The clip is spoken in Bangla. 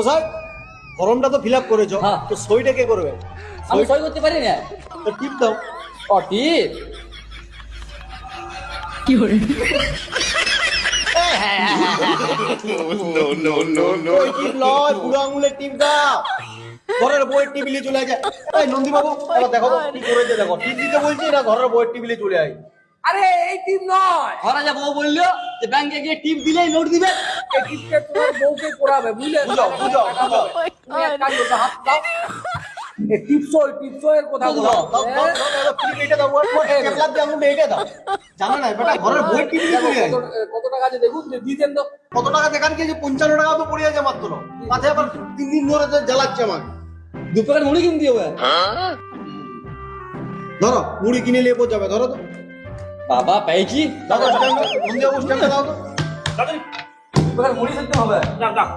স্যার ফর্মটা তো ফিল আপ করেছো, হ্যাঁ। তো সইটা কে করবে? আমি সই করতে পারি না। তো টিপ দাও। ও টিপ ওই টিপ লয়, বুড়ো আঙুলের টিপ দাও। ঘরের বইয়ের টিবিলে চলে যায়। এই নন্দী বাবু এবার দেখো তো কি করেছে, দেখো টিপ দিতে বলছি না ঘরের বইয়ের টিবিলে চলে আয়। আরে এই টিপ নয়, ঘরে যা বউ বললো যে ব্যাংকে গিয়ে টিপ দিলেই নোট দিবে। এই টিপটা তোমার বউকে পড়াবে, বুঝলে? বুঝাও, বুঝাও, বুঝাও। তুমি এক কাজ করো, হাত দাও। এই টিপসই এর কথা বলো। দাও, দাও, দাও, দাও, এবার টিপ এটা দাও, ক্যাপলার দিয়ে আঙুলটা এটা দাও। জানো না বেটা ঘরের বইয়ের টিবিলে চলে আয়। কত টাকা আছে দেখুন, দিতেন তো। কত টাকা দেখান কি, যে 55 টাকা তো পড়ে আছে মাত্র, মাথায় আবার 3 দিন ধরে তো জ্বালাচ্ছে আমাকে। দু প্যাকেট মুড়ি কিনতে হবে। ধরো মুড়ি কিনে নিয়ে যাবে, ধরো তো। বাবা পেয়েছি। দাও দাও, স্ট্যান্ড দাও, নন্দী বাবু স্ট্যান্ডটা দাও তো। দু প্যাকেট মুড়ি খেতে হবে। যাও যাও।